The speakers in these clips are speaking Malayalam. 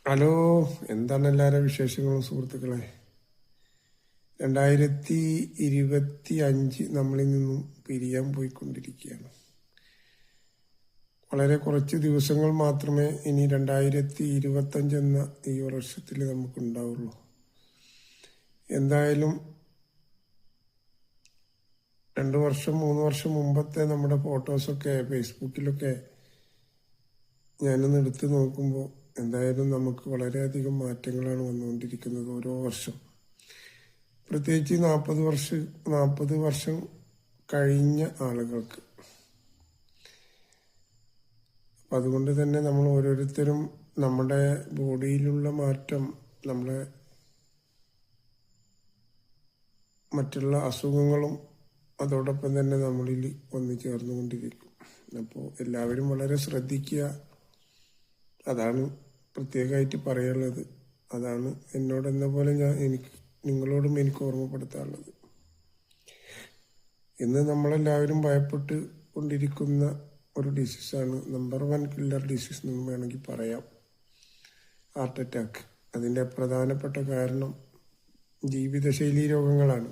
ഹലോ, എന്താണ് എല്ലാവരും വിശേഷങ്ങളും സുഹൃത്തുക്കളെ? 2025 നമ്മളിൽ നിന്നും പിരിയാൻ പോയിക്കൊണ്ടിരിക്കുകയാണ്. വളരെ കുറച്ച് ദിവസങ്ങൾ മാത്രമേ ഇനി 2025 എന്ന ഈ വർഷത്തിൽ നമുക്കുണ്ടാവുള്ളൂ. എന്തായാലും 2 വർഷം 3 വർഷം മുമ്പത്തെ നമ്മുടെ ഫോട്ടോസൊക്കെ ഫേസ്ബുക്കിലൊക്കെ ഞാനൊന്ന് എടുത്ത് നോക്കുമ്പോൾ എന്തായാലും നമുക്ക് വളരെയധികം മാറ്റങ്ങളാണ് വന്നുകൊണ്ടിരിക്കുന്നത് ഓരോ വർഷം. പ്രത്യേകിച്ച് 40 വർഷം കഴിഞ്ഞ ആളുകൾക്ക്. അപ്പം അതുകൊണ്ട് തന്നെ നമ്മൾ ഓരോരുത്തരും നമ്മുടെ ബോഡിയിലുള്ള മാറ്റം നമ്മളെ മറ്റുള്ള അസുഖങ്ങളും അതോടൊപ്പം തന്നെ നമ്മളിൽ വന്നു ചേർന്നുകൊണ്ടിരിക്കും. അപ്പോൾ എല്ലാവരും വളരെ ശ്രദ്ധിക്കുക. അതാണ് പ്രത്യേകമായിട്ട് പറയാനുള്ളത്. അതാണ് എന്നോടെന്ന പോലെ നിങ്ങളോടും എനിക്ക് ഓർമ്മപ്പെടുത്താനുള്ളത്. ഇന്ന് നമ്മളെല്ലാവരും ഭയപ്പെട്ട് കൊണ്ടിരിക്കുന്ന ഒരു ഡിസീസാണ്, നമ്പർ 1 കില്ലർ ഡിസീസ് എന്ന് വേണമെങ്കിൽ പറയാം, ഹാർട്ട് അറ്റാക്ക്. അതിൻ്റെ പ്രധാനപ്പെട്ട കാരണം ജീവിതശൈലി രോഗങ്ങളാണ്.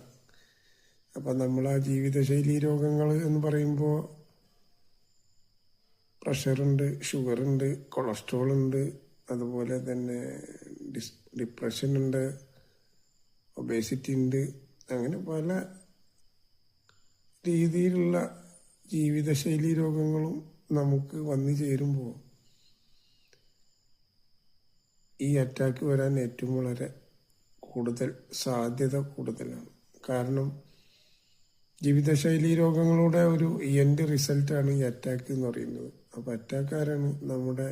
അപ്പം നമ്മൾ ആ ജീവിതശൈലി രോഗങ്ങൾ എന്ന് പറയുമ്പോൾ പ്രഷറുണ്ട്, ഷുഗറുണ്ട്, കൊളസ്ട്രോൾ ഉണ്ട്, അതുപോലെ തന്നെ ഡിപ്രഷൻ ഉണ്ട്, ഒബേസിറ്റി ഉണ്ട്. അങ്ങനെ പല രീതിയിലുള്ള ജീവിതശൈലി രോഗങ്ങളും നമുക്ക് വന്നു ചേരുമ്പോൾ ഈ അറ്റാക്ക് വരാൻ ഏറ്റവും വളരെ സാധ്യത കൂടുതലാണ്. കാരണം ജീവിതശൈലി രോഗങ്ങളുടെ ഒരു എൻഡ് റിസൾട്ടാണ് ഈ അറ്റാക്ക് എന്ന് പറയുന്നത്. അപ്പോൾ അറ്റാക്കാരാണ് നമ്മുടെ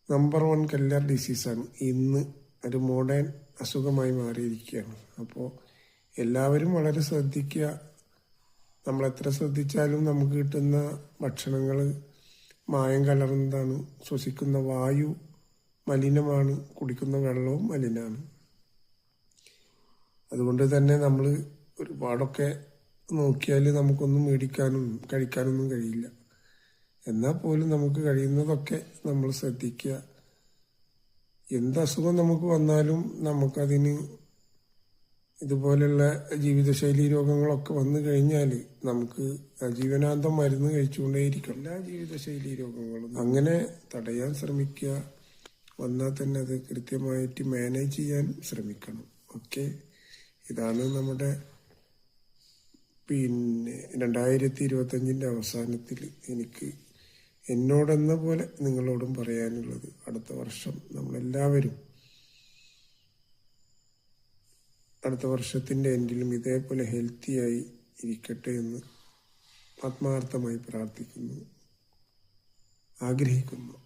നമ്പർ 1 കില്ലർ ഡിസീസാണ്. ഇന്ന് ഒരു മോഡേൺ അസുഖമായി മാറിയിരിക്കുകയാണ്. അപ്പോൾ എല്ലാവരും വളരെ ശ്രദ്ധിക്കുക. നമ്മൾ എത്ര ശ്രദ്ധിച്ചാലും നമുക്ക് കിട്ടുന്ന ഭക്ഷണങ്ങൾ മായം കലർന്നതാണ്, ശ്വസിക്കുന്ന വായു മലിനമാണ്, കുടിക്കുന്ന വെള്ളവും മലിനമാണ്. അതുകൊണ്ട് തന്നെ നമ്മൾ ഒരുപാടൊക്കെ നോക്കിയാൽ നമുക്കൊന്നും മേടിക്കാനും കഴിക്കാനൊന്നും കഴിയില്ല. എന്നാൽ പോലും നമുക്ക് കഴിയുന്നതൊക്കെ നമ്മൾ ശ്രദ്ധിക്കുക. എന്തസുഖം നമുക്ക് വന്നാലും നമുക്കതിന് ഇതുപോലുള്ള ജീവിതശൈലി രോഗങ്ങളൊക്കെ വന്നു കഴിഞ്ഞാൽ നമുക്ക് ജീവനാന്തം മരുന്ന് കഴിച്ചുകൊണ്ടേയിരിക്കും. എല്ലാ ജീവിതശൈലി രോഗങ്ങളും അങ്ങനെ തടയാൻ ശ്രമിക്കുക. വന്നാൽ തന്നെ അത് കൃത്യമായിട്ട് മാനേജ് ചെയ്യാൻ ശ്രമിക്കണം. ഓക്കെ, ഇതാണ് നമ്മുടെ 2025 അവസാനത്തിൽ എനിക്ക് എന്നോടെന്ന പോലെ നിങ്ങളോടും പറയാനുള്ളത്. അടുത്ത വർഷം നമ്മളെല്ലാവരും അടുത്ത വർഷത്തിൻ്റെ എൻഡിലും ഇതേപോലെ ഹെൽത്തിയായി ഇരിക്കട്ടെ എന്ന് ആത്മാർത്ഥമായി പ്രാർത്ഥിക്കുന്നു, ആഗ്രഹിക്കുന്നു.